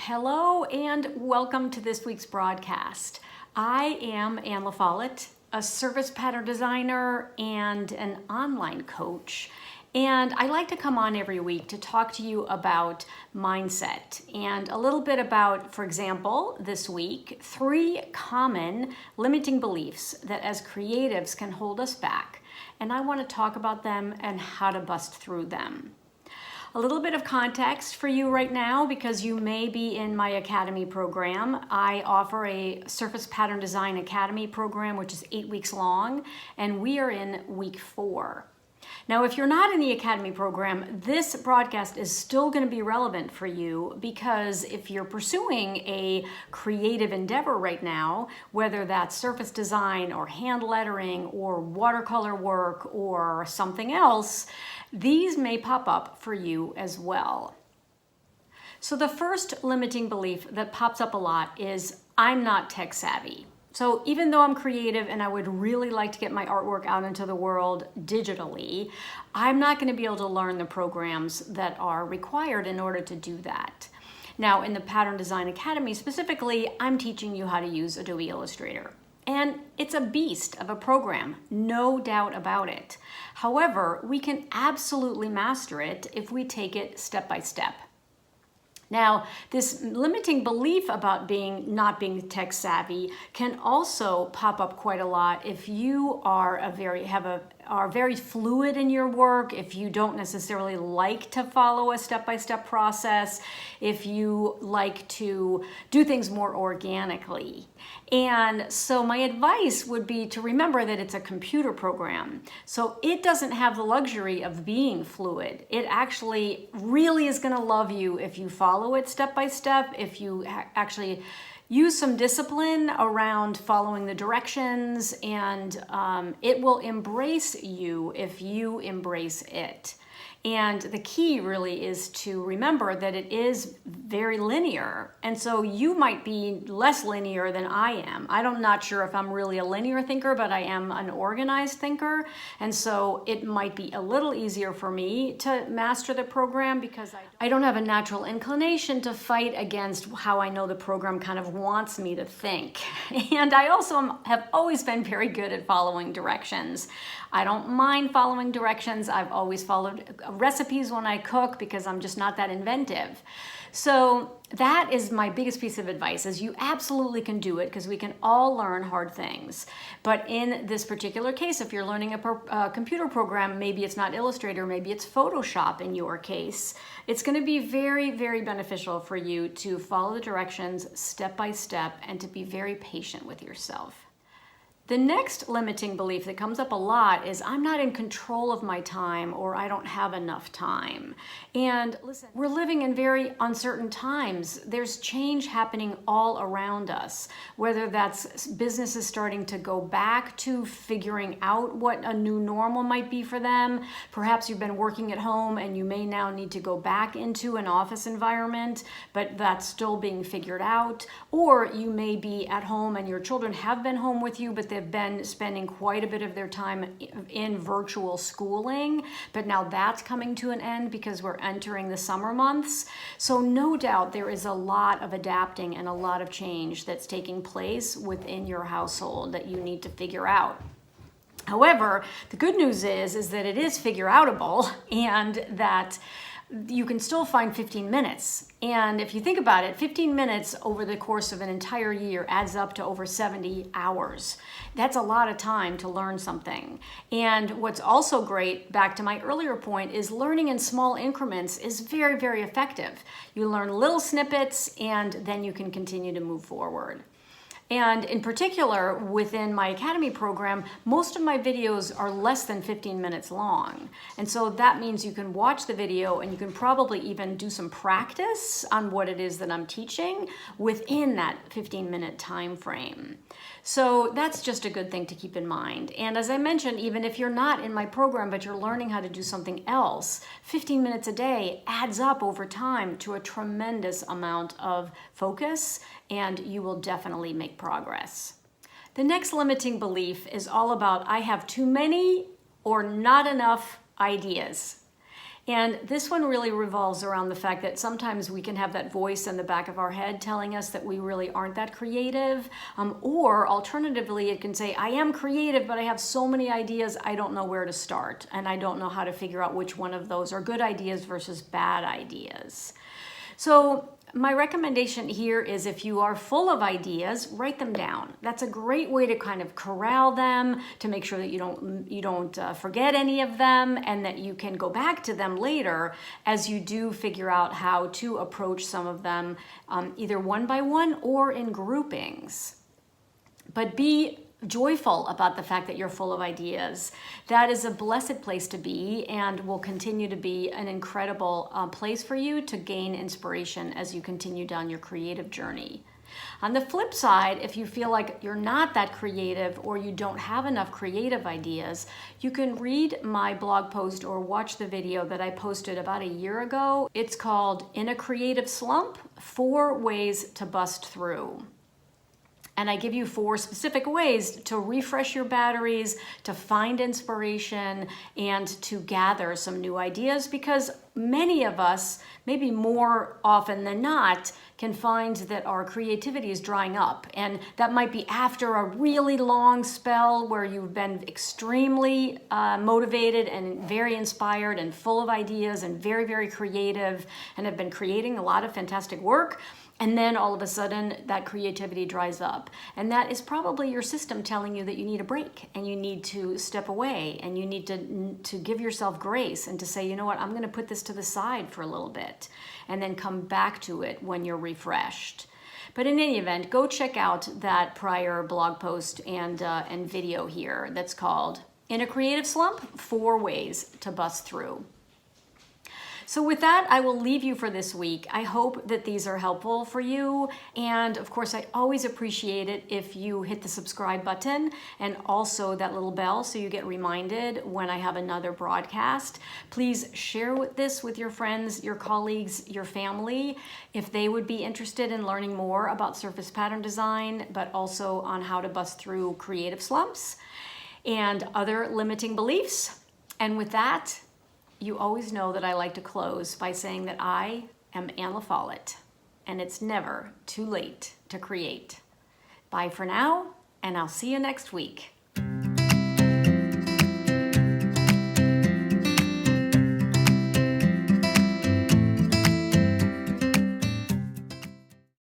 Hello and welcome to this week's broadcast. I am Anne LaFollette, a service pattern designer and an online coach. And I like to come on every week to talk to you about mindset and a little bit about, for example, this week, 3 common limiting beliefs that as creatives can hold us back. And I want to talk about them and how to bust through them. A little bit of context for you right now because you may be in my Academy program. I offer a Surface Pattern Design Academy program, which is 8 weeks long, and we are in week 4. Now, if you're not in the Academy program, this broadcast is still going to be relevant for you because if you're pursuing a creative endeavor right now, whether that's surface design or hand lettering or watercolor work or something else, these may pop up for you as well. So the first limiting belief that pops up a lot is, I'm not tech savvy. So even though I'm creative and I would really like to get my artwork out into the world digitally, I'm not going to be able to learn the programs that are required in order to do that. Now, in the Pattern Design Academy specifically, I'm teaching you how to use Adobe Illustrator. And it's a beast of a program, no doubt about it. However, we can absolutely master it if we take it step by step. Now, this limiting belief about not being tech savvy can also pop up quite a lot if you are are very fluid in your work, if you don't necessarily like to follow a step-by-step process, if you like to do things more organically. And so my advice would be to remember that it's a computer program. So it doesn't have the luxury of being fluid. It actually really is going to love you if you follow it step by step, if you actually use some discipline around following the directions, and it will embrace you if you embrace it. And the key really is to remember that it is very linear. And so you might be less linear than I am. I'm not sure if I'm really a linear thinker, but I am an organized thinker. And so it might be a little easier for me to master the program because I don't have a natural inclination to fight against how I know the program kind of wants me to think. And I also have always been very good at following directions. I don't mind following directions. I've always followed recipes when I cook because I'm just not that inventive. So that is my biggest piece of advice, is you absolutely can do it because we can all learn hard things. But in this particular case, if you're learning a computer program, maybe it's not Illustrator, maybe it's Photoshop in your case, it's going to be very, very beneficial for you to follow the directions step by step and to be very patient with yourself. The next limiting belief that comes up a lot is I'm not in control of my time, or I don't have enough time. And listen, we're living in very uncertain times. There's change happening all around us, whether that's businesses starting to go back to figuring out what a new normal might be for them. Perhaps you've been working at home and you may now need to go back into an office environment, but that's still being figured out. Or you may be at home and your children have been home with you, but they've been spending quite a bit of their time in virtual schooling, but now that's coming to an end because we're entering the summer months. So no doubt there is a lot of adapting and a lot of change that's taking place within your household that you need to figure out. However, the good news is that it is figure outable and that you can still find 15 minutes. And if you think about it, 15 minutes over the course of an entire year adds up to over 70 hours. That's a lot of time to learn something. And what's also great, back to my earlier point, is learning in small increments is very, very effective. You learn little snippets and then you can continue to move forward. And in particular, within my Academy program, most of my videos are less than 15 minutes long. And so that means you can watch the video and you can probably even do some practice on what it is that I'm teaching within that 15-minute time frame. So that's just a good thing to keep in mind. And as I mentioned, even if you're not in my program, but you're learning how to do something else, 15 minutes a day adds up over time to a tremendous amount of focus, and you will definitely make progress. The next limiting belief is all about I have too many or not enough ideas. And this one really revolves around the fact that sometimes we can have that voice in the back of our head telling us that we really aren't that creative. Or alternatively, it can say, I am creative, but I have so many ideas, I don't know where to start. And I don't know how to figure out which one of those are good ideas versus bad ideas. So my recommendation here is if you are full of ideas, write them down. That's a great way to kind of corral them, to make sure that you don't forget any of them, and that you can go back to them later as you do figure out how to approach some of them, either one by one or in groupings. But be joyful about the fact that you're full of ideas. That is a blessed place to be, and will continue to be an incredible place for you to gain inspiration as you continue down your creative journey. On the flip side, if you feel like you're not that creative or you don't have enough creative ideas, you can read my blog post or watch the video that I posted about a year ago. It's called In a Creative Slump: 4 Ways to Bust Through. And I give you 4 specific ways to refresh your batteries, to find inspiration, and to gather some new ideas, because many of us, maybe more often than not, can find that our creativity is drying up. And that might be after a really long spell where you've been extremely motivated and very inspired and full of ideas and very, very creative and have been creating a lot of fantastic work. And then all of a sudden that creativity dries up. And that is probably your system telling you that you need a break and you need to step away and you need to give yourself grace and to say, you know what, I'm going to put this to the side for a little bit and then come back to it when you're refreshed. But in any event, go check out that prior blog post and video here that's called In a Creative Slump: 4 Ways to Bust Through. So with that, I will leave you for this week. I hope that these are helpful for you. And of course, I always appreciate it if you hit the subscribe button and also that little bell so you get reminded when I have another broadcast. Please share this with your friends, your colleagues, your family, if they would be interested in learning more about surface pattern design, but also on how to bust through creative slumps and other limiting beliefs. And with that, you always know that I like to close by saying that I am Ann Follett, and it's never too late to create. Bye for now, and I'll see you next week.